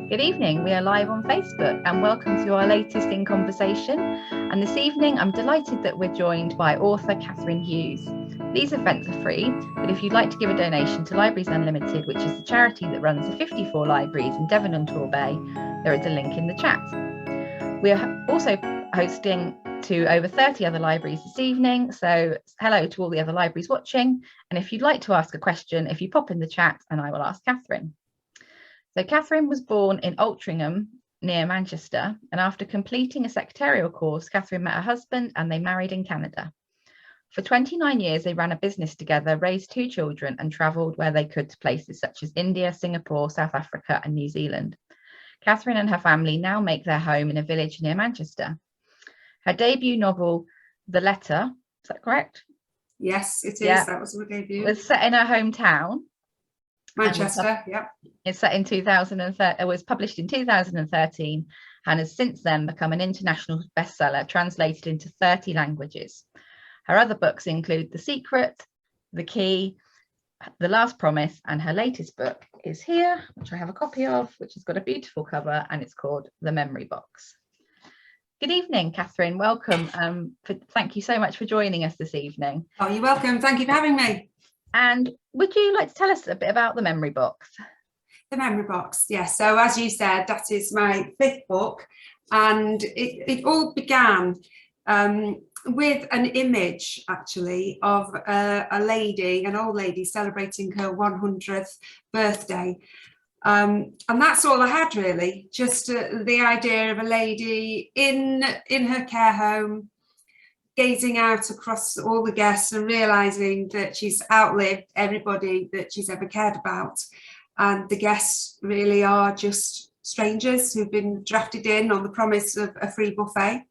Good evening, we are live on Facebook and welcome to our latest In Conversation. And this evening, I'm delighted that we're joined by author Kathryn Hughes. These events are free, but if you'd like to give a donation to Libraries Unlimited, which is the charity that runs the 54 libraries in Devon and Torbay, there is a link in the chat. We are also hosting to over 30 other libraries this evening, so hello to all the other libraries watching. And if you'd like to ask a question, if you pop in the chat and I will ask Kathryn. So Kathryn was born in Altrincham near Manchester, and after completing a secretarial course, Kathryn met her husband and they married in Canada. For 29 years, they ran a business together, raised 2 children and travelled where they could to places such as India, Singapore, South Africa and New Zealand. Kathryn and her family now make their home in a village near Manchester. Her debut novel, The Letter, is that correct? Yes, it is. Yeah. That was her debut. It was set in her hometown. Manchester, yeah. It's set in 2013. It was published in 2013 and has since then become an international bestseller, translated into 30 languages. Her other books include The Secret, The Key, The Last Promise, and her latest book is here, which I have a copy of, which has got a beautiful cover, and it's called The Memory Box. Good evening, Kathryn. Welcome. Thank you so much for joining us this evening. Oh, you're welcome. Thank you for having me. And would you like to tell us a bit about The Memory Box? The Memory Box, yes. So as you said, that is my 5th book, and it all began with an image, actually, of a lady, an old lady, celebrating her 100th birthday. And that's all I had, really, just the idea of a lady in her care home, gazing out across all the guests and realising that she's outlived everybody that she's ever cared about. And the guests really are just strangers who've been drafted in on the promise of a free buffet.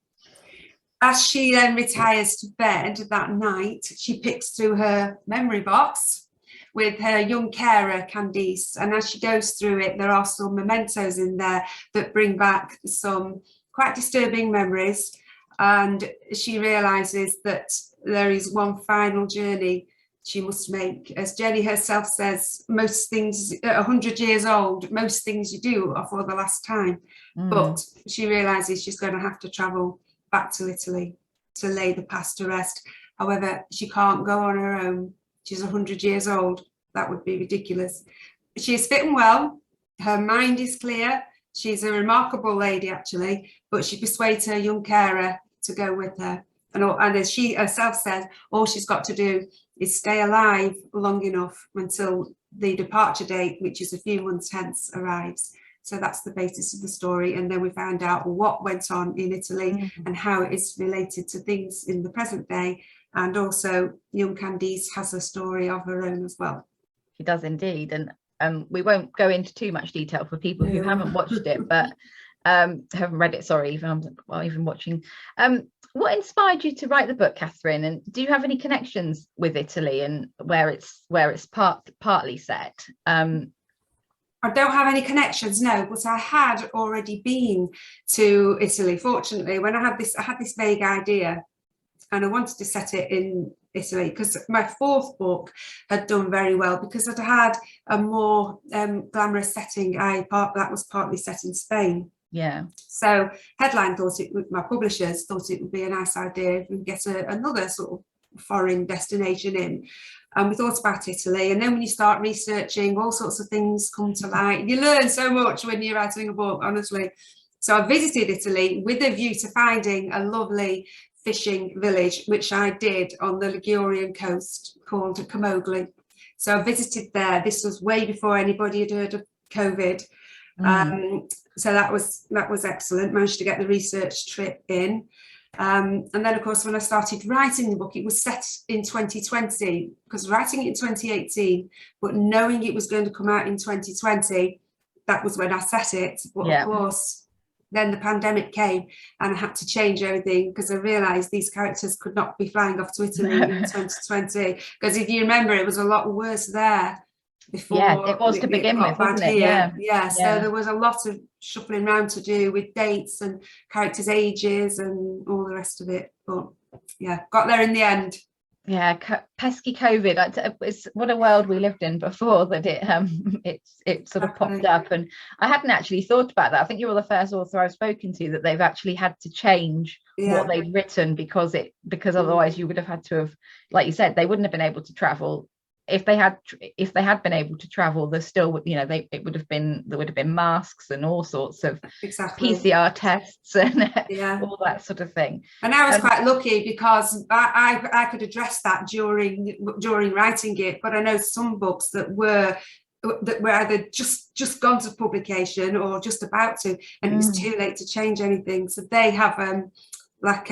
As she then retires to bed that night, she picks through her memory box with her young carer, Candice. And as she goes through it, there are some mementos in there that bring back some quite disturbing memories. And she realises that there is one final journey she must make. As Jenny herself says, most things at 100 years old, most things you do are for the last time. But she realises she's going to have to travel back to Italy to lay the past to rest. However, she can't go on her own. She's 100 years old. That would be ridiculous. She is fit and well. Her mind is clear. She's a remarkable lady, actually, but she persuades her young carer to go with her. And as she herself says, all she's got to do is stay alive long enough until the departure date, which is a few months hence, arrives. So that's the basis of the story. And then we found out what went on in Italy and how it is related to things in the present day. And also, young Candice has a story of her own as well. She does indeed. And we won't go into too much detail for people who haven't watched it, but haven't read it, sorry, even watching. What inspired you to write the book, Kathryn? And do you have any connections with Italy and where it's partly set? I don't have any connections, no, but I had already been to Italy. Fortunately, when I had this vague idea, and I wanted to set it in Italy because my 4th book had done very well because I'd had a more glamorous setting. That was partly set in Spain. Yeah. So Headline my publishers thought it would be a nice idea if we could get another sort of foreign destination in. And we thought about Italy, and then when you start researching, all sorts of things come to light. You learn so much when you're writing a book, honestly. So I visited Italy with a view to finding a lovely fishing village, which I did on the Ligurian coast called Camogli. So I visited there. This was way before anybody had heard of COVID. So that was excellent. Managed to get the research trip in. And then, of course, when I started writing the book, it was set in 2020, because writing it in 2018, but knowing it was going to come out in 2020, that was when I set it. But of course, then the pandemic came and I had to change everything because I realised these characters could not be flying off to Italy in 2020. Because if you remember, it was a lot worse there before. Yeah, it was to begin with, wasn't it? Yeah. So there was a lot of shuffling around to do with dates and characters' ages and all the rest of it. But yeah, got there in the end. Yeah, pesky COVID. It's what a world we lived in before that it sort of popped Exactly. up, and I hadn't actually thought about that. I think you're the first author I've spoken to that they've actually had to change what Yeah. they'd written because Mm. otherwise you would have had to have, like you said, they wouldn't have been able to travel. If they had been able to travel, there still would, there would have been masks and all sorts of Exactly. PCR tests and Yeah. all that sort of thing. And I was And quite lucky because I could address that during writing it. But I know some books that were either just gone to publication or just about to, and it was too late to change anything. So they have like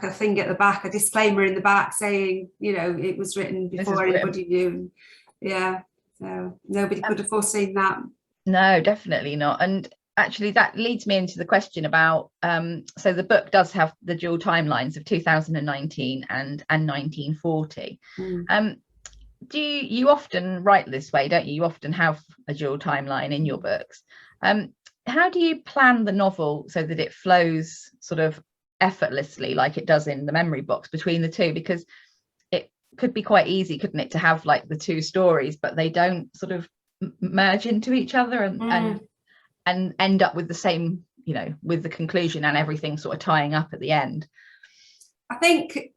a thing at the back, a disclaimer in the back saying, it was written this is before written. anybody knew. Yeah, so nobody could have foreseen that. No, definitely not. And actually, that leads me into the question about so the book does have the dual timelines of 2019 and 1940. Mm. Do you often write this way, don't you? You often have a dual timeline in your books. How do you plan the novel so that it flows sort of effortlessly like it does in the memory box between the two? Because it could be quite easy, couldn't it, to have like the two stories, but they don't sort of merge into each other and end up with the same, with the conclusion and everything sort of tying up at the end. I think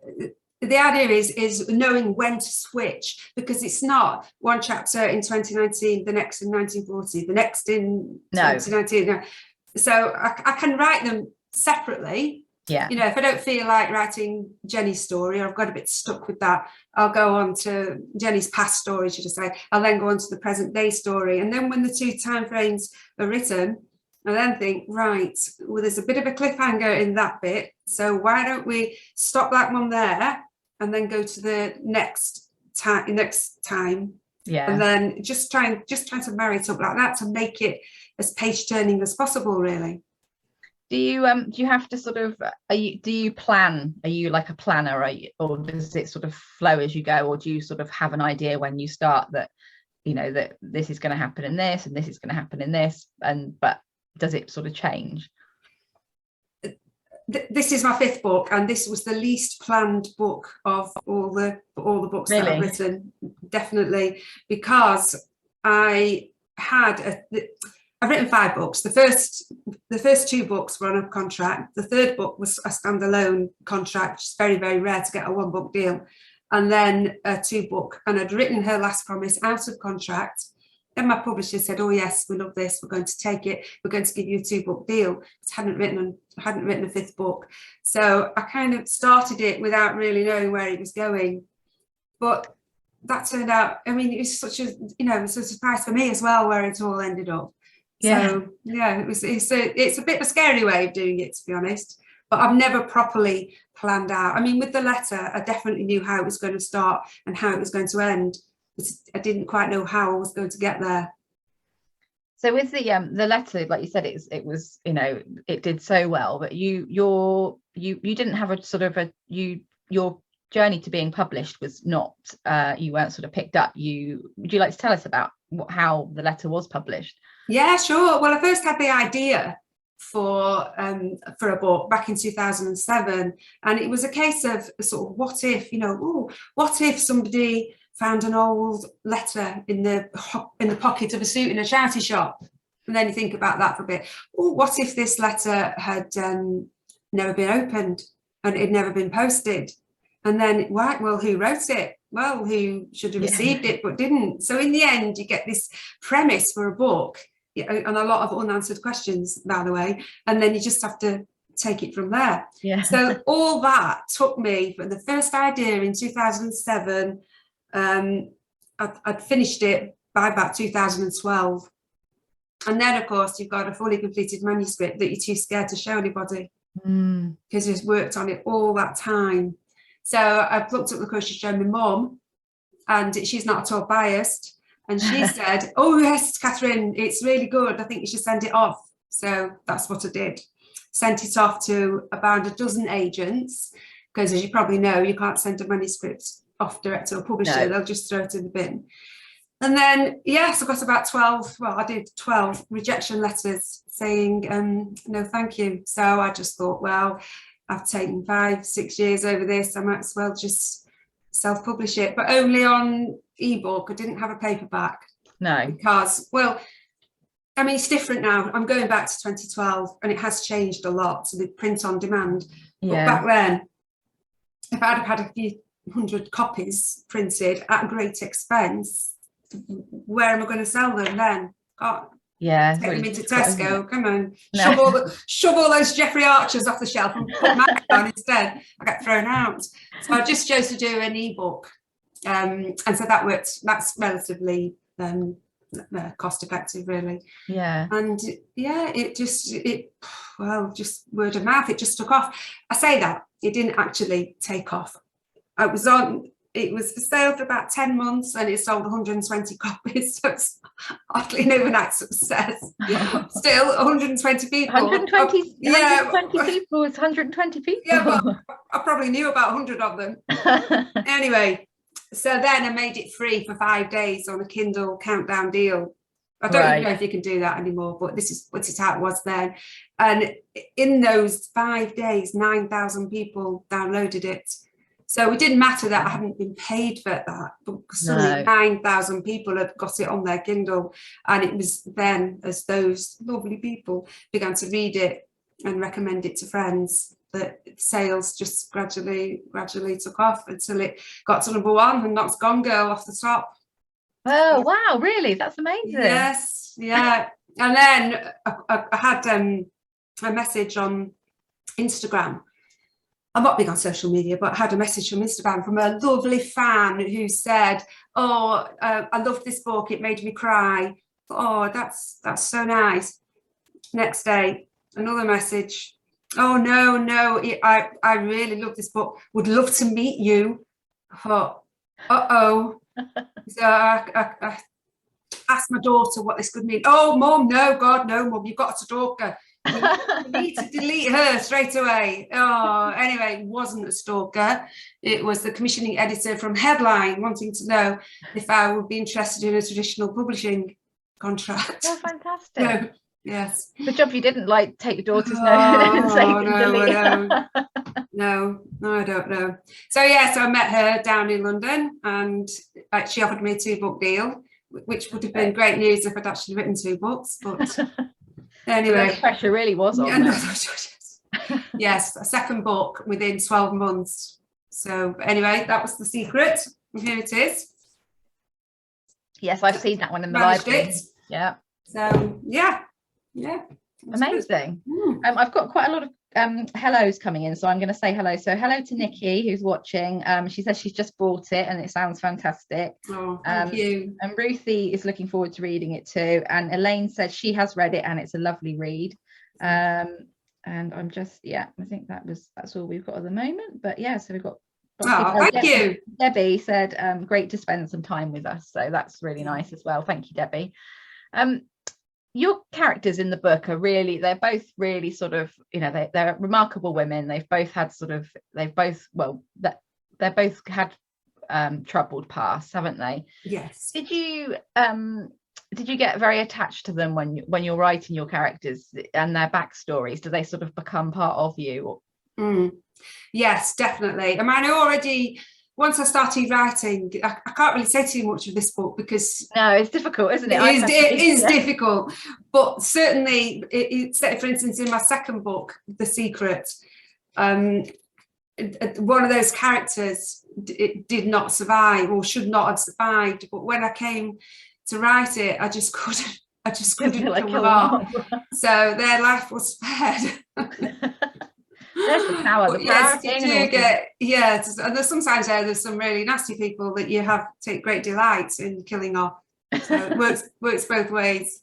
the idea is knowing when to switch, because it's not one chapter in 2019, the next in 1940, the next in 2019. No. So I can write them separately. Yeah. If I don't feel like writing Jenny's story, or I've got a bit stuck with that, I'll go on to Jenny's past story, should I say. I'll then go on to the present day story. And then when the two time frames are written, I then think, right, well, there's a bit of a cliffhanger in that bit. So why don't we stop that one there and then go to the next time? Yeah. And then just try to marry it up like that to make it as page turning as possible, really. Do you have to sort of do you plan? Are you like a planner, or does it sort of flow as you go, or do you sort of have an idea when you start that that this is going to happen in this and this is going to happen in this, but does it sort of change? This is my fifth book, and this was the least planned book of all the books Really? that I've written, definitely, because I've written 5 books. The first 2 books were on a contract. The third book was a standalone contract, which is very, very rare to get a 1-book deal. And then a 2-book, and I'd written Her Last Promise out of contract. Then my publisher said, "Oh yes, we love this. We're going to take it. We're going to give you a 2-book deal." I hadn't written a 5th book, so I kind of started it without really knowing where it was going. But that turned out, I mean, it was such a it's a surprise for me as well where it all ended up. Yeah. So yeah, it's a bit of a scary way of doing it, to be honest. But I've never properly planned out. I mean, with the letter, I definitely knew how it was going to start and how it was going to end. I didn't quite know how I was going to get there. So with the letter, like you said, it was it did so well, but you didn't have a sort of your journey to being published was not you weren't sort of picked up. Would you like to tell us about how the letter was published? Yeah, sure. Well, I first had the idea for a book back in 2007, and it was a case of sort of what if somebody found an old letter in the pocket of a suit in a charity shop, and then you think about that for a bit. Oh, what if this letter had never been opened and it had never been posted? And then, right, well, who wrote it? Well, who should have received it but didn't? So in the end, you get this premise for a book, and a lot of unanswered questions, by the way, and then you just have to take it from there. Yeah. So all that took me from the first idea in 2007. I'd finished it by about 2012. And then, of course, you've got a fully completed manuscript that you're too scared to show anybody because you've worked on it all that time. So I've looked up the question, showed my mum, and she's not at all biased. And she said, "Oh, yes, Kathryn, it's really good. I think you should send it off." So that's what I did. Sent it off to about a dozen agents, because as you probably know, you can't send a manuscript off direct to a publisher. No. They'll just throw it in the bin. And then, yes, I got about 12, well, I did 12 rejection letters saying, no, thank you. So I just thought, well, I've taken 5-6 years over this. I might as well just self-publish it, but only on ebook. I didn't have a paperback. No. Because, well, I mean, it's different now. I'm going back to 2012 and it has changed a lot. So the print on demand. Yeah. But back then, if I'd have had a few hundred copies printed at great expense, where am I going to sell them then? God, yeah, take them into difficult, isn't Tesco. it? Come on, No. shove all those Jeffrey Archers off the shelf and put Mac on instead. I get thrown out. So I just chose to do an ebook, and so that worked. That's relatively cost effective, really. Yeah. And yeah, just word of mouth. It just took off. I say that it didn't actually take off. It was for sale for about 10 months and it sold 120 copies. So it's hardly an overnight success. Still 120 people. 120 people. It's 120 people. Yeah, but I probably knew about 100 of them. Anyway, so then I made it free for 5 days on a Kindle countdown deal. I don't even know if you can do that anymore, but this is how it was then. And in those 5 days, 9,000 people downloaded it. So it didn't matter that I hadn't been paid for that, but suddenly 9,000 people had got it on their Kindle. And it was then, as those lovely people began to read it and recommend it to friends, that sales just gradually took off until it got to #1 and knocked Gone Girl off the top. Oh, wow, really? That's amazing. Yes, yeah. And then I had a message on Instagram. I'm not big on social media, but I had a message from Instagram from a lovely fan who said, "Oh, I loved this book. It made me cry." Oh, that's so nice. Next day, another message. "Oh, no, I really love this book. Would love to meet you." I thought, uh-oh. So I asked my daughter what this could mean. "Oh, Mum, no, God, no, Mum, you've got to stalk her. You need to delete her straight away." Oh, anyway, it wasn't a stalker. It was the commissioning editor from Headline wanting to know if I would be interested in a traditional publishing contract. Oh, fantastic. So, yes. Good job you didn't take your daughter's note and say No, I don't know. So yeah, so I met her down in London and she offered me a 2-book deal, which would have been great news if I'd actually written 2 books, but anyway. The pressure really was on. Yes, a 2nd book within 12 months. So anyway, that was The Secret. And here it is. Yes, I've seen that one in the library. Yeah. So yeah. Amazing. I've got quite a lot of hellos coming in, so I'm going to say hello. So hello to Nikki, who's watching. She says she's just bought it and it sounds fantastic. Oh, thank you. And Ruthie is looking forward to reading it too. And Elaine said she has read it and it's a lovely read. And I'm just, I think that's all we've got at the moment. But yeah, so we've got thank you. Debbie said great to spend some time with us, so that's really nice as well. Thank you, Debbie. Your characters in the book are they're both really sort of, they're remarkable women. They've both had troubled pasts, haven't they? Yes. Did you get very attached to them when you're writing your characters and their backstories? Do they sort of become part of you? Yes, definitely. I mean, once I started writing, I can't really say too much of this book because no, it's difficult, isn't it? It is difficult, but certainly, for instance, in my 2nd book, The Secret, one of those characters did not survive or should not have survived. But when I came to write it, I just couldn't kill them off. So their life was spared. There's the power. Yes, you do get, and sometimes there's some really nasty people that you take great delight in killing off. So it works both ways.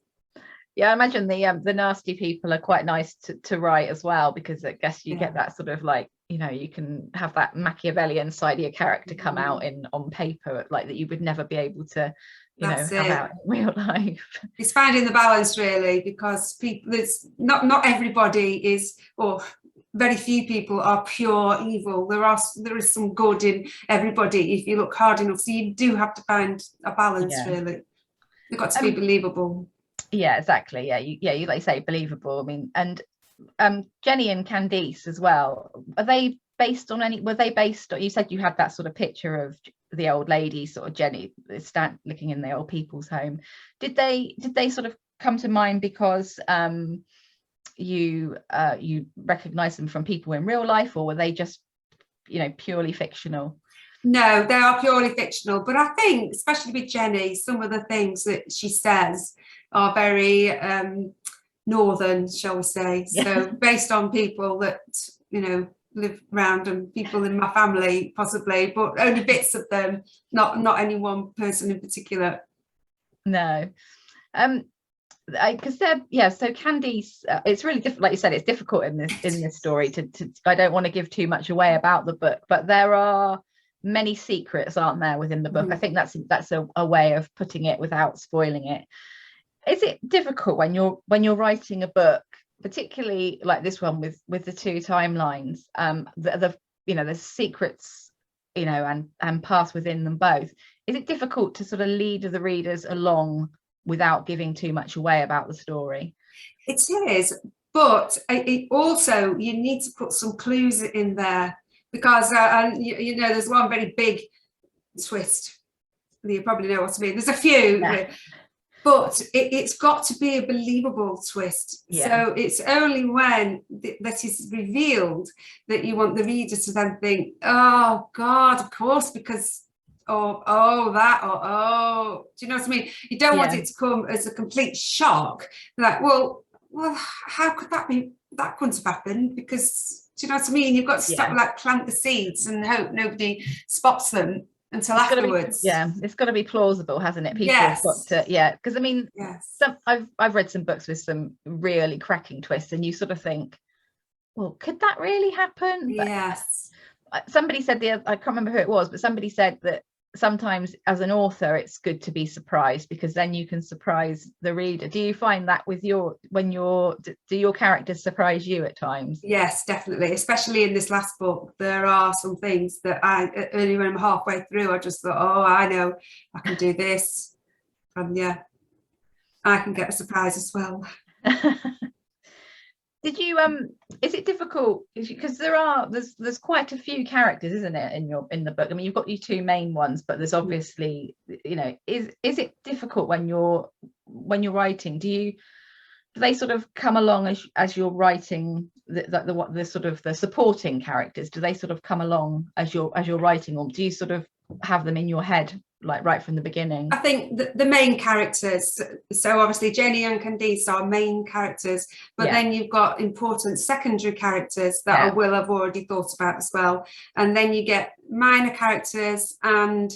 Yeah, I imagine the nasty people are quite nice to write as well, because I guess you get that sort of you can have that Machiavellian side of your character come out on paper, that you would never be able to have out in real life. It's finding the balance, really, because there's not everybody is, or very few people are pure evil. There is some good in everybody if you look hard enough. So you do have to find a balance, really. They've got to be believable. Yeah, exactly. You like you say, believable. I mean, and Jenny and Candice as well. Are they based on any, were they based on, you said you had that sort of picture of the old lady, sort of Jenny looking in the old people's home. Did they sort of come to mind because you recognize them from people in real life, or were they just, you know, purely fictional? No, they are purely fictional, but I think, especially with Jenny, some of the things that she says are very northern, shall we say. Yeah. So based on people that, you know, live around, and people in my family possibly, but only bits of them, not any one person in particular. No. Because so Candy's it's really difficult, like you said, it's difficult in this story to I don't want to give too much away about the book, but there are many secrets, aren't there, within the book? Mm-hmm. I think that's a way of putting it without spoiling it. Is it difficult when you're writing a book, particularly like this one with the two timelines, the secrets, you know, and paths within them both? Is it difficult to sort of lead the readers along without giving too much away about the story? It is, but it also, you need to put some clues in there, because you know, there's one very big twist. You probably know what I mean. There's a few, Yeah. but it's got to be a believable twist. Yeah. So it's only when that is revealed that you want the reader to then think, oh God, of course, because that, do you know what I mean? You don't want it to come as a complete shock. Like, well, how could that be? That couldn't have happened, because, do you know what I mean? You've got to stop, like, plant the seeds and hope nobody spots them until afterwards. It's got to be plausible, hasn't it? People have got to, because I mean, I've read some books with some really cracking twists, and you sort of think, well, could that really happen? Yes. But somebody said I can't remember who it was, but somebody said that sometimes as an author it's good to be surprised, because then you can surprise the reader. Do you find that with do your characters surprise you at times? Yes, definitely, especially in this last book. There are some things that only when I'm halfway through, I just thought, oh, I know I can do this, and I can get a surprise as well. Did you is it difficult, because there's quite a few characters, isn't it, in the book? I mean, you've got your two main ones, but there's obviously, you know, is it difficult when you're writing? Do they sort of come along as you're writing the sort of the supporting characters? Do they sort of come along as you're writing, or do you sort of have them in your head, like, right from the beginning? I think the main characters, so obviously Jenny and Candice are main characters, but then you've got important secondary characters that I will have already thought about as well, and then you get minor characters and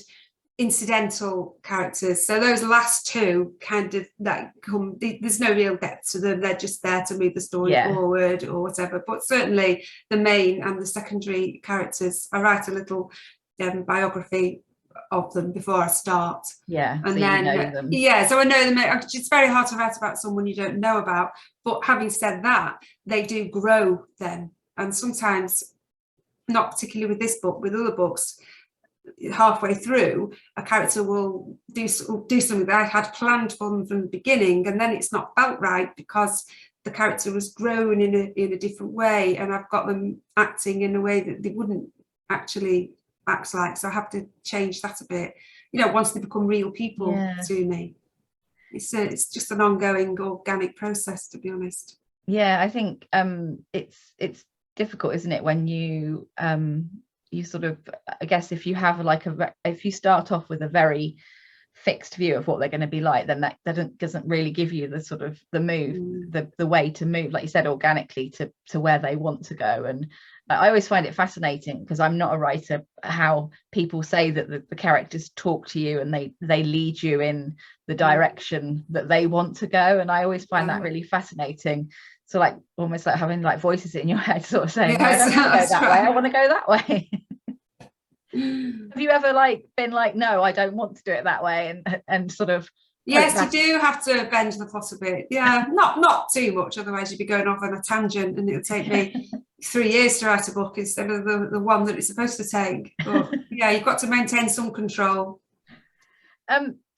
incidental characters. So those last two kind of, that come, there's no real depth to them, they're just there to move the story forward or whatever. But certainly the main and the secondary characters, I write a little biography of them before I start. And so then you know them. So I know them. It's very hard to write about someone you don't know about, but having said that, they do grow then, and sometimes, not particularly with this book, with other books, halfway through a character will do something that I had planned for them from the beginning, and then it's not felt right because the character was grown in a different way, and I've got them acting in a way that they wouldn't actually act like, so I have to change that a bit, you know, once they become real people to me. It's just an ongoing organic process, to be honest. I think it's difficult, isn't it, when you sort of, I guess, if you have like if you start off with a very fixed view of what they're going to be like, then that doesn't really give you the sort of the move, the way to move, like you said, organically to where they want to go. And I always find it fascinating, because I'm not a writer, how people say that the characters talk to you and they lead you in the direction that they want to go, and I always find that really fascinating. So, like, almost like having like voices in your head sort of saying, I don't want to go that way, I want to go that way. Have you ever like been like, no, I don't want to do it that way, and sort of? Yes, you do have to bend the plot a bit. Not too much, otherwise you'd be going off on a tangent, and it'll take me 3 years to write a book instead of the one that it's supposed to take. But you've got to maintain some control.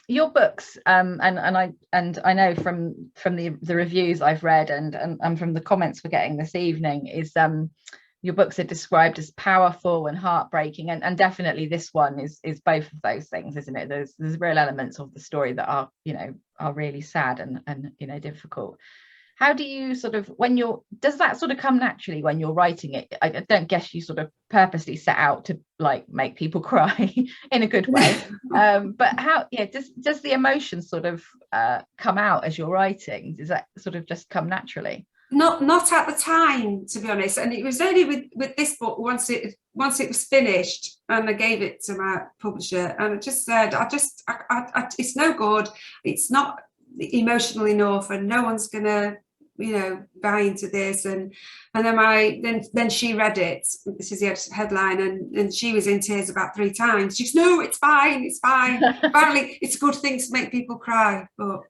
Your books, and I know from the reviews I've read and from the comments we're getting this evening, is your books are described as powerful and heartbreaking, and definitely this one is both of those things, isn't it? There's real elements of the story that are, you know, are really sad and you know, difficult. How do you sort of, does that sort of come naturally when you're writing it? I don't guess you sort of purposely set out to like make people cry in a good way, but how, yeah, does the emotion sort of come out as you're writing? Does that sort of just come naturally? Not at the time, to be honest, and it was only with this book, once it was finished and I gave it to my publisher, and I just said, it's no good, it's not emotional enough, and no one's gonna, you know, buy into this. And then she read it, this is the headline, and she was in tears about 3 times. She goes, no, it's fine, apparently it's a good thing to make people cry. But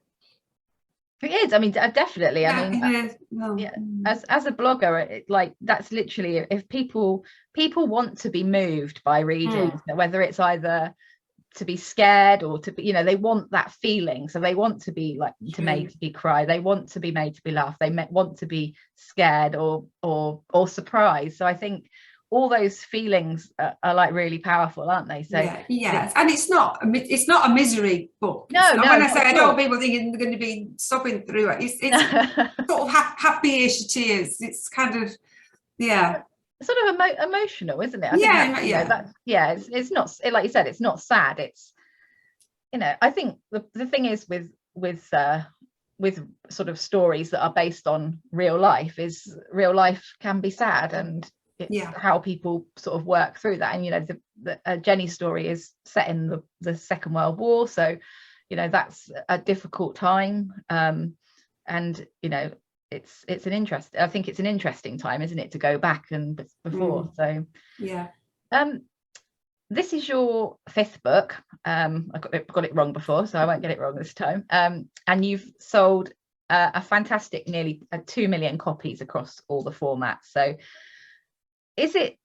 it is, I mean, definitely, yeah, I mean, it is. Well, yeah, as a blogger, like that's literally, if people want to be moved by reading, whether it's either to be scared or to be, you know, they want that feeling, so they want to be like made to be cry, they want to be made to be laugh, they want to be scared or surprised. So I think all those feelings are like really powerful, aren't they? So yeah, and it's not a misery book. No, when I say, I don't want people thinking they're going to be sobbing through it. It's sort of happy-ish tears. It's kind of, yeah, sort of emotional, isn't it? I think it's not, like you said, it's not sad. It's, you know, I think the thing is with sort of stories that are based on real life is real life can be sad, and it's how people sort of work through that. And you know, the Jenny story is set in the Second World War, so you know, that's a difficult time, and you know, it's an interest, I think it's an interesting time, isn't it, to go back and before. So yeah, this is your 5th book. I got it wrong before, so I won't get it wrong this time. And you've sold a fantastic nearly 2 million copies across all the formats. So is it,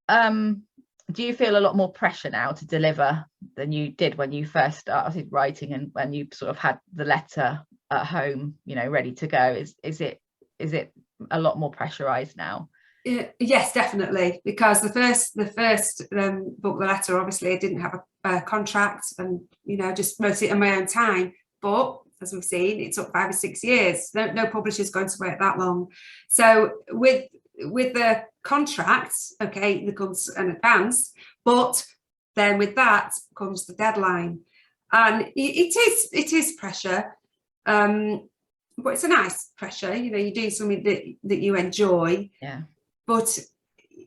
do you feel a lot more pressure now to deliver than you did when you first started writing, and when you sort of had the letter at home, you know, ready to go? Is it a lot more pressurized now? Yes, definitely, because the first book, the letter, obviously I didn't have a contract, and you know, just wrote it in my own time. But as we've seen, it took 5 or 6 years. No publisher's going to wait that long. So with the contract, okay, there comes an advance, but then with that comes the deadline, and it is pressure, but it's a nice pressure. You know, you're doing something that you enjoy. Yeah. But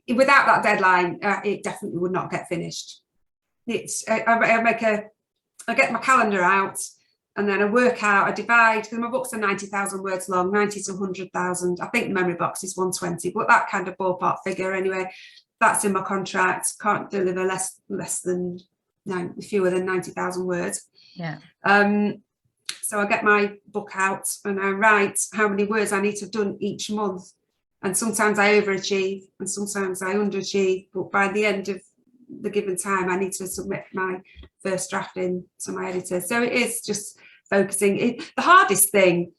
without that deadline, it definitely would not get finished. It's I get my calendar out, and then I work out, I divide, because my books are 90,000 words long, 90 to 100,000. I think the memory box is 120, but that kind of ballpark figure anyway. That's in my contract. Can't deliver less than fewer than 90,000 words. Yeah. So I get my book out and I write how many words I need to have done each month. And sometimes I overachieve and sometimes I underachieve. But by the end of the given time, I need to submit my first draft in to my editor. So it is just focusing. The hardest thing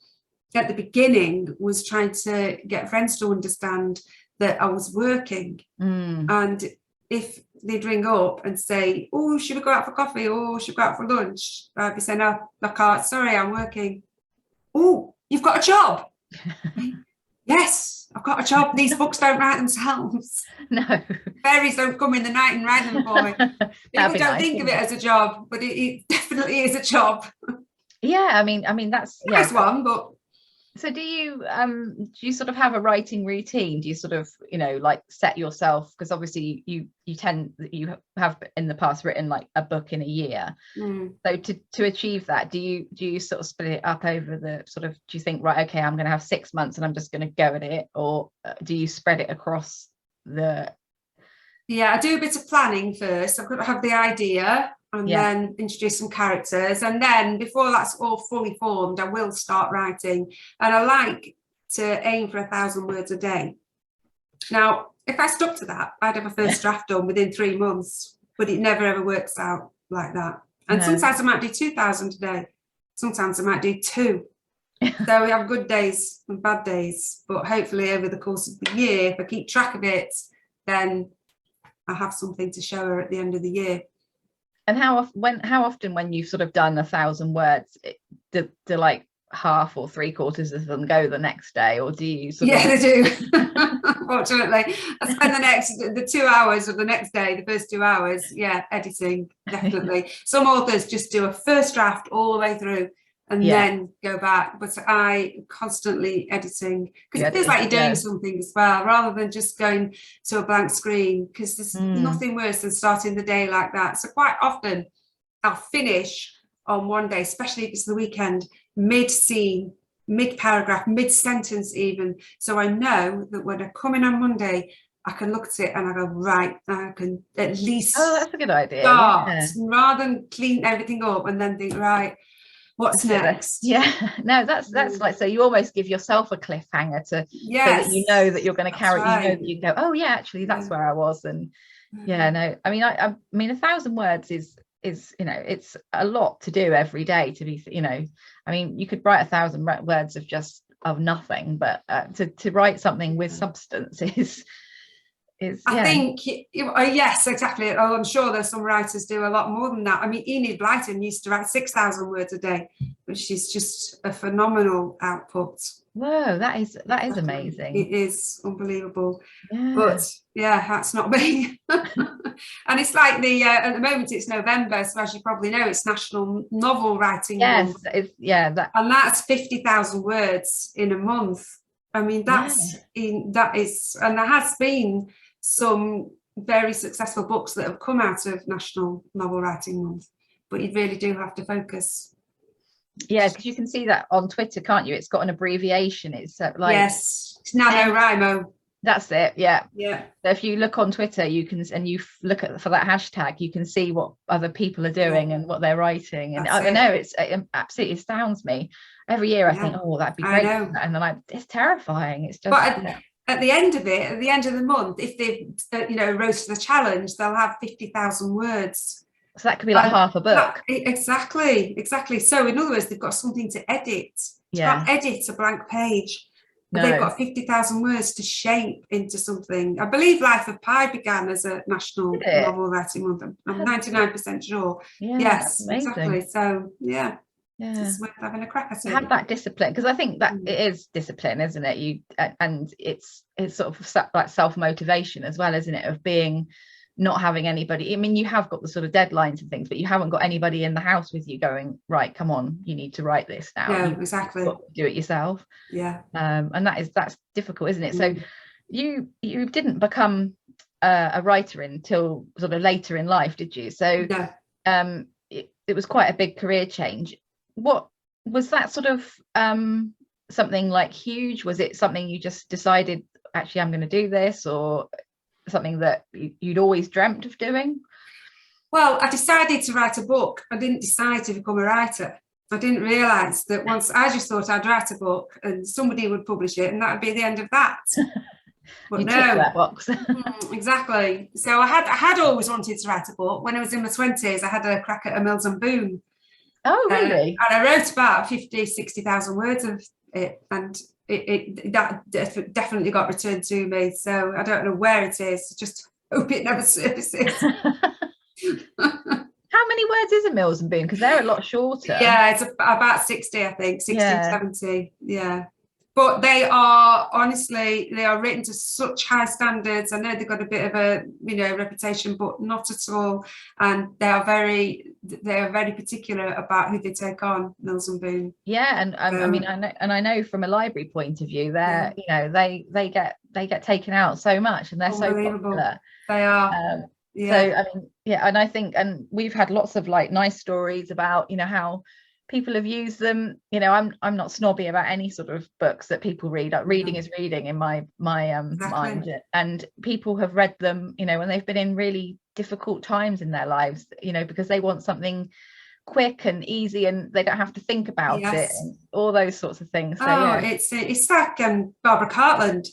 at the beginning was trying to get friends to understand that I was working. And if they'd ring up and say, oh, should we go out for coffee, or should we go out for lunch, I'd be saying, no, I can't, sorry, I'm working. Oh, you've got a job? Yes, I've got a job. These books don't write themselves. No. Fairies don't come in the night and write them for me. People don't think of it as a job, but it definitely is a job. Yeah, I mean that's a nice one, but. So do you sort of have a writing routine? Do you sort of, you know, like set yourself, because obviously you have in the past written like a book in a year. So to achieve that, do you sort of split it up over the sort of, do you think, right, okay, I'm going to have 6 months and I'm just going to go at it, or do you spread it across the? Yeah, I do a bit of planning first. I've got to have the idea, and then introduce some characters, and then before that's all fully formed, I will start writing. And I like to aim for 1,000 words a day. Now, if I stuck to that, I'd have a first draft done within 3 months, but it never ever works out like that. And sometimes I might do 2,000 a day. Sometimes I might do 2. So we have good days and bad days, but hopefully over the course of the year, if I keep track of it, then I have something to show her at the end of the year. And how often when you've sort of done 1,000 words, do like half or three quarters of them go the next day, or do you sort of... They do. Unfortunately, I spend the 2 hours of the next day, the first 2 hours, editing, definitely. Some authors just do a first draft all the way through and then go back, but I constantly editing, because it feels like you're doing something as well, rather than just going to a blank screen, because there's nothing worse than starting the day like that. So quite often I'll finish on one day, especially if it's the weekend, mid-scene, mid-paragraph, mid-sentence even. So I know that when I come in on Monday, I can look at it and I go, right, I can at least that's a good idea. Start, rather than clean everything up and then think, right, what's next? No, that's like, so you almost give yourself a cliffhanger so that you know that you're going to carry, you know that you can go, oh yeah, actually that's where I was. And no, I mean 1,000 words is it's a lot to do every day, to be, I mean, you could write 1,000 words of nothing, but to write something with substance is I think, yes, exactly. Oh, I'm sure there's some writers do a lot more than that. I mean, Enid Blyton used to write 6,000 words a day, which is just a phenomenal output. Whoa, that is amazing. It is unbelievable. But that's not me. And it's like at the moment it's November, so as you probably know, it's National Novel Writing Month. And that's 50,000 words in a month. I mean, that is, and there has been some very successful books that have come out of National Novel Writing Month, but you really do have to focus. Yeah, because you can see that on Twitter, can't you? It's got an abbreviation. It's like, yes, it's NaNoWriMo. That's it. Yeah. So if you look on Twitter, you can, and you look for that hashtag, you can see what other people are doing and what they're writing. And I know it absolutely astounds me. Every year I think, oh, that'd be great. And then it's terrifying. It's just. But at the end of it, at the end of the month, if they've rose to the challenge, they'll have 50,000 words. So that could be like half a book. Exactly. So in other words, they've got something to edit. You can't edit a blank page. But they've got 50,000 words to shape into something. I believe Life of Pi began as a National Novel Writing Month. I'm 99% sure. Yes, exactly. So it's worth having a crack at it. Have that discipline, because I think that it is discipline, isn't it? And it's sort of like self-motivation as well, isn't it? Of not having anybody. I mean, you have got the sort of deadlines and things, but you haven't got anybody in the house with you going, right, come on, you need to write this now. Yeah, exactly. Do it yourself. And that's difficult, isn't it? So you didn't become a writer until sort of later in life, did you? So it was quite a big career change. What was that sort of something like huge? Was it something you just decided, actually I'm going to do this, or something that you'd always dreamt of doing? Well, I decided to write a book. I didn't decide to become a writer. I didn't realise that once. I just thought I'd write a book and somebody would publish it and that would be the end of that. But you tick that box. Exactly. So I had always wanted to write a book. When I was in my 20s, I had a crack at a Mills and Boon. Oh, really? And I wrote about 60,000 words of it, and that definitely got returned to me. So I don't know where it is. Just hope it never surfaces. How many words is a Mills and Boon? Because they're a lot shorter. Yeah, it's about 60, I think, 60 to 70. Yeah. But they are, honestly, they are written to such high standards. I know they've got a bit of a, reputation, but not at all. And they are very particular about who they take on, Mills and Boon. Yeah, and I know from a library point of view, they're they get taken out so much, and they're so popular. They are. So I mean, and I think, and we've had lots of like nice stories about how people have used them. I'm not snobby about any sort of books that people read. Like, reading is reading in my mind, and people have read them when they've been in really difficult times in their lives, because they want something quick and easy and they don't have to think about it, and all those sorts of things. So it's like Barbara Cartland.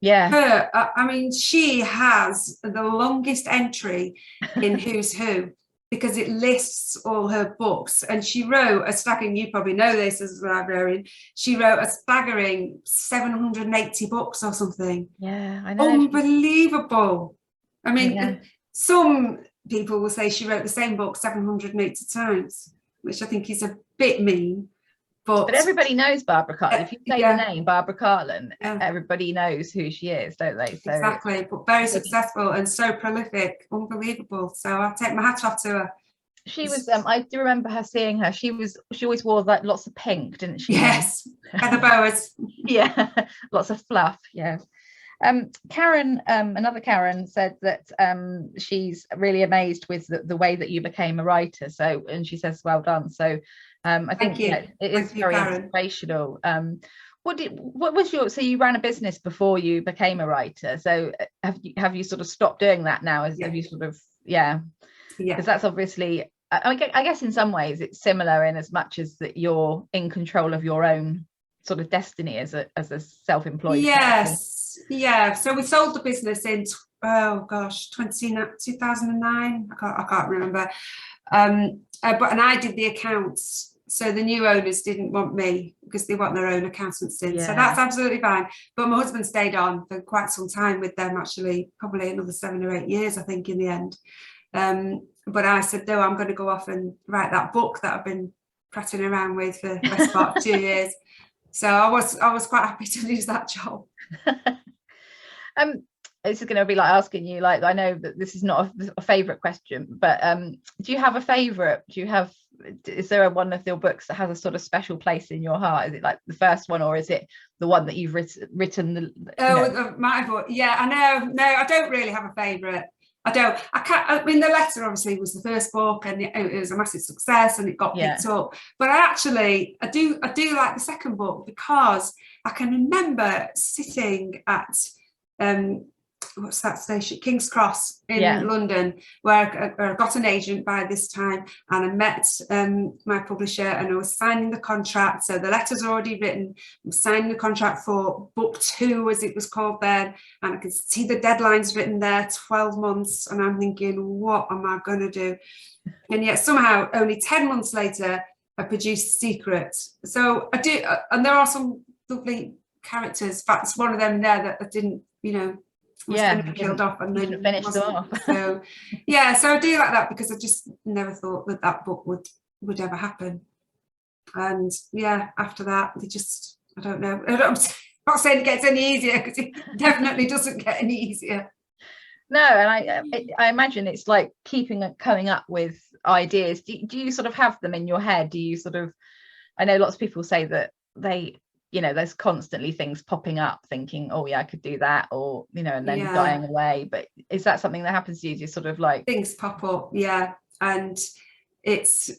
I mean, she has the longest entry in Who's Who. because it lists all her books. And she wrote a staggering, you probably know this as a librarian, she wrote a staggering 780 books or something. Yeah, I know. Unbelievable. I mean, Yeah. some people will say she wrote the same book 780 times, which I think is a bit mean. But everybody knows Barbara Cartland. If you say the name Barbara Cartland, everybody knows who she is, don't they? So exactly, but very successful and so prolific, unbelievable. So I take my hat off to her. She was, I do remember seeing her. She always wore like lots of pink, didn't she? Yes, feather boas. Yeah, lots of fluff. Yeah. Karen, another Karen said that she's really amazed with the way that you became a writer. So, and she says, well done. So I think it is very inspirational. What was your, so you ran a business before you became a writer. So have you sort of stopped doing that now? Have you sort of, because that's obviously, I guess in some ways it's similar in as much as that you're in control of your own sort of destiny as a self-employed person. Yeah, so we sold the business in 2009. I can't remember, and I did the accounts, so the new owners didn't want me because they want their own accountants in. So that's absolutely fine, but my husband stayed on for quite some time with them, actually probably another 7 or 8 years, I think, in the end. But I said, no, I'm going to go off and write that book that I've been prattling around with for the best part of 2 years. So I was quite happy to lose that job. This is going to be like asking you, like, I know that this is not a favorite question, but do you have a favorite? Is there one of your books that has a sort of special place in your heart? Is it like the first one, or is it the one that you've written? My book. Yeah, I know. No, I don't really have a favorite. I mean, The Letter obviously was the first book, and it was a massive success, and it got picked up. But I do like the second book, because I can remember sitting at what's that station, King's Cross in London, where I got an agent by this time, and I met my publisher, and I was signing the contract. So the letter's already written, I'm signing the contract for book 2, as it was called then, and I could see the deadlines written there, 12 months, and I'm thinking, what am I going to do? And yet somehow only 10 months later I produced Secret. So I do, and there are some lovely characters. In fact, it's one of them there that I didn't, was going to be killed off, and then finished off. So I do like that, because I just never thought that book would ever happen. And after that, they just, I don't know. I'm not saying it gets any easier, because it definitely doesn't get any easier. No, and I imagine it's like coming up with ideas. Do you sort of have them in your head? Do you sort of, I know lots of people say that they, there's constantly things popping up, thinking, oh yeah, I could do that, or and then dying away. But is that something that happens to you? Do you sort of like, things pop up? And it's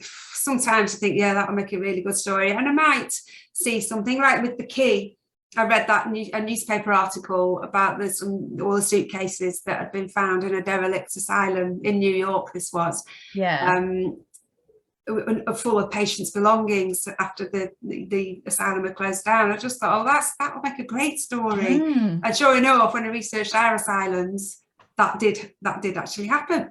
sometimes I think, that'll make a really good story, and I might see something like with The Key. I read a newspaper article about all the suitcases that had been found in a derelict asylum in New York. This was full of patients' belongings after the asylum had closed down. I just thought, that'll make a great story. And sure enough, when I researched our asylums, that did actually happen.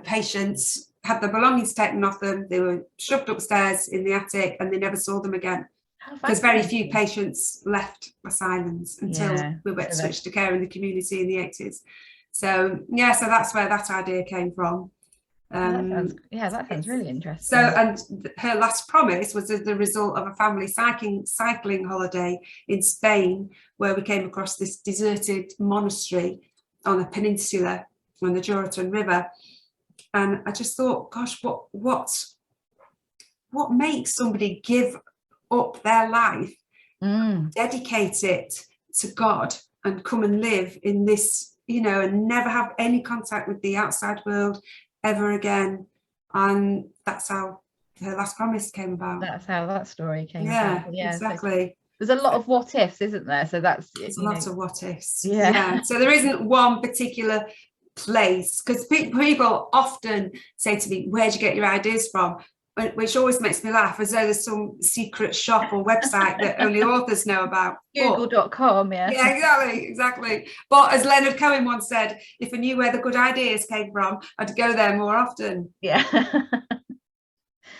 Patients had their belongings taken off them. They were shoved upstairs in the attic, and they never saw them again, because very few patients left asylums until we were switched to care in the community in the 80s. So so that's where that idea came from. That sounds really interesting. So, and her last promise was as the result of a family cycling holiday in Spain, where we came across this deserted monastery on a peninsula on the Juratan River. And I just thought, gosh, what makes somebody give up their life, dedicate it to God, and come and live in this, and never have any contact with the outside world ever again? And that's how her last promise came about. That's how that story came about. Yeah, exactly. There's a lot of what ifs, isn't there? So that's a lot of what ifs. So there isn't one particular place, because people often say to me, where'd you get your ideas from? which always makes me laugh, as though there's some secret shop or website that only authors know about. Google.com, yeah. Yeah, exactly. But as Leonard Cohen once said, if I knew where the good ideas came from, I'd go there more often. Yeah.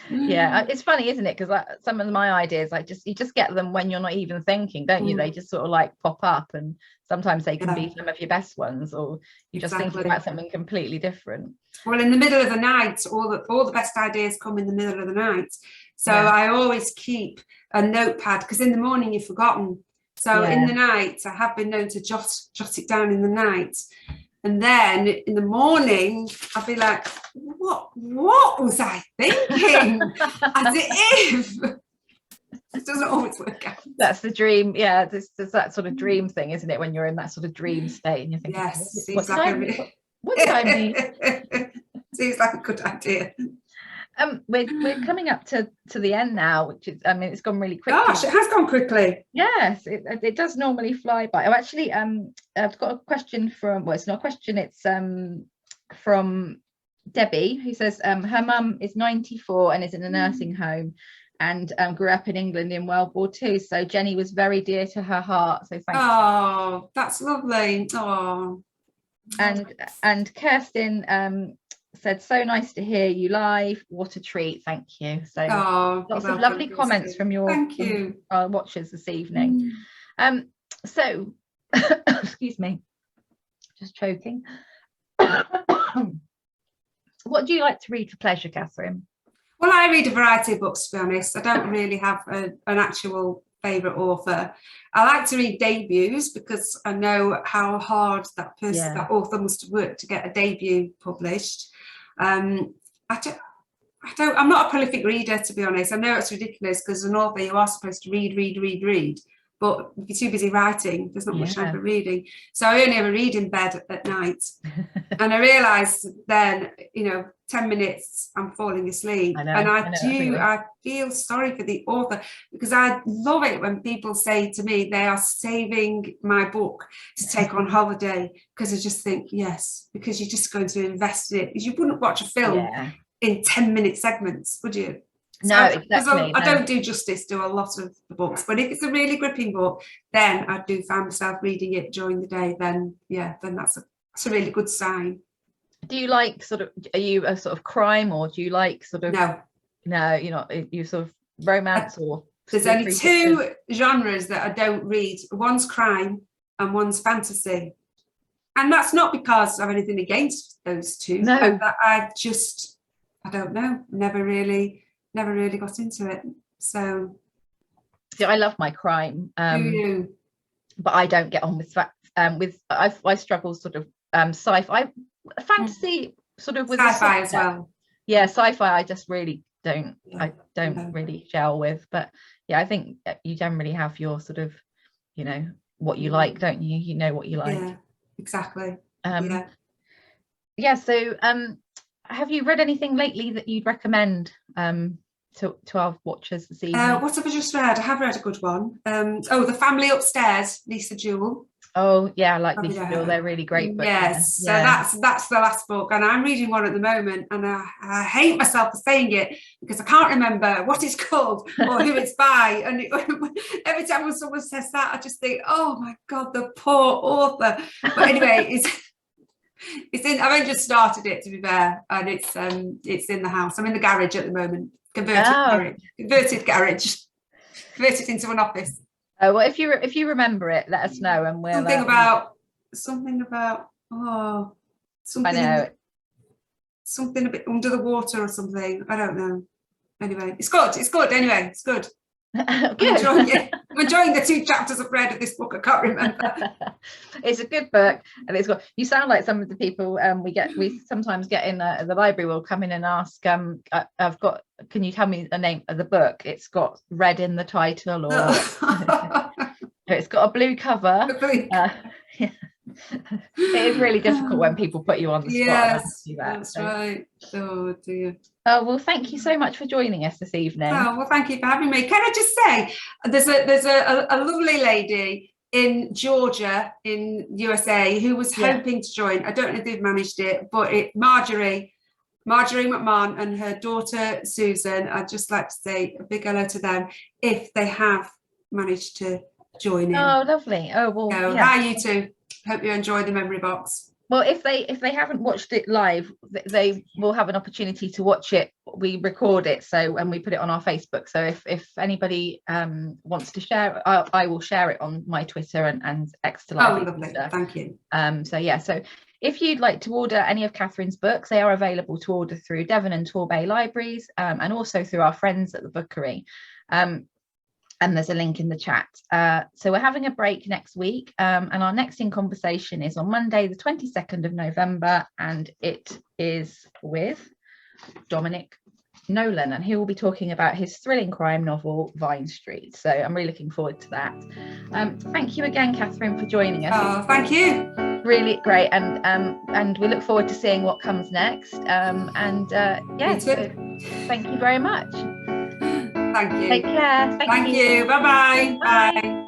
Yeah, it's funny, isn't it? Because some of my ideas, you just get them when you're not even thinking, don't you? They just sort of like pop up, and sometimes they can be some of your best ones, or you're just thinking about something completely different. Well, in the middle of the night, all the best ideas come in the middle of the night. So I always keep a notepad, because in the morning you've forgotten. So in the night, I have been known to jot it down in the night. And then in the morning, I'll be like, what was I thinking? As if it doesn't always work out. That's the dream. Yeah, there's that sort of dream thing, isn't it? When you're in that sort of dream state and you're thinking, what did I mean? Seems like a good idea. We're coming up to the end now, which is, I mean, it's gone really quickly. Gosh, it has gone quickly. Yes, it does normally fly by. Oh, actually, I've got a question from, well, it's not a question, it's from Debbie, who says her mum is 94 and is in a nursing home, and grew up in England in World War II. So Jenny was very dear to her heart. So thank you. Oh, that's lovely. Oh. And Kirsten said, so nice to hear you live. What a treat. Thank you. So lots of lovely comments from your watchers this evening. So excuse me, just choking. What do you like to read for pleasure, Kathryn? Well, I read a variety of books, to be honest. I don't really have an actual favourite author. I like to read debuts, because I know how hard that author must have worked to get a debut published. I'm not a prolific reader, to be honest. I know it's ridiculous, because as an author you are supposed to read, but if you're too busy writing, there's not much time for reading. So I only ever read in bed at night. And I realised then, 10 minutes I'm falling asleep. I feel sorry for the author, because I love it when people say to me they are saving my book to take on holiday, because I just think, yes, because you're just going to invest in it. Because you wouldn't watch a film in 10-minute segments, would you? No, exactly. I don't do justice to a lot of the books, but if it's a really gripping book, then I do find myself reading it during the day. Then that's a really good sign. Do you like are you a sort of crime, or do you like No, you're not, you sort of romance, or there's only two genres that I don't read. One's crime and one's fantasy, and that's not because I have anything against those two. No, I don't know, never really got into it. So I love my crime, do you? But I don't get on with I struggle sort of sci-fi, fantasy, sort of with sci-fi as well. Yeah, sci-fi I just really don't really gel with. But yeah, I think you generally have your sort of what you like, don't you? You know what you like. Yeah, exactly. So have you read anything lately that you'd recommend to our watchers this evening? What have I just read? I have read a good one. The Family Upstairs, Lisa Jewell. Oh yeah, I like Lisa Jewell. They're really great books. Yes, so that's the last book, and I'm reading one at the moment, and I hate myself for saying it, because I can't remember what it's called or who it's by, and every time when someone says that, I just think, oh my God, the poor author. But anyway, it's in. I've only just started it, to be fair, and it's in the house. I'm in the garage at the moment. Converted garage, converted into an office. Oh well, if you remember it, let us know, and we'll something about something a bit under the water or something. I don't know. Anyway, it's good. Anyway, it's good. I'm enjoying the 2 chapters I've read of this book. I can't remember. It's a good book, and it's got. You sound like some of the people we sometimes get in the library will come in and ask. I've got. Can you tell me the name of the book? It's got red in the title, or it's got a blue cover. Yeah. It is really difficult when people put you on the spot. Yes, that's right. Oh dear. Oh well, thank you so much for joining us this evening. Oh well, thank you for having me. Can I just say, there's a lovely lady in Georgia, in USA, who was hoping to join. I don't know if they've managed it, but Marjorie, Marjorie McMahon and her daughter Susan. I'd just like to say a big hello to them if they have managed to join in. Oh, lovely. Oh, well, So, yeah. hi, you two. Hope you enjoy the memory box. Well, if they haven't watched it live, they will have an opportunity to watch it. We record it, and we put it on our Facebook. So if anybody wants to share, I will share it on my Twitter and Exeter Live. Oh, lovely. Thank you. So if you'd like to order any of Kathryn's books, they are available to order through Devon and Torbay libraries, and also through our friends at the Bookery. And there's a link in the chat. So we're having a break next week, and our next In Conversation is on Monday, the 22nd of November, and it is with Dominic Nolan, and he will be talking about his thrilling crime novel Vine Street. So I'm really looking forward to that. Thank you again, Kathryn, for joining us. Oh, thank you. Really great, and we look forward to seeing what comes next. Yeah, so thank you very much. Thank you. Take care. Thank you. Bye-bye. Bye.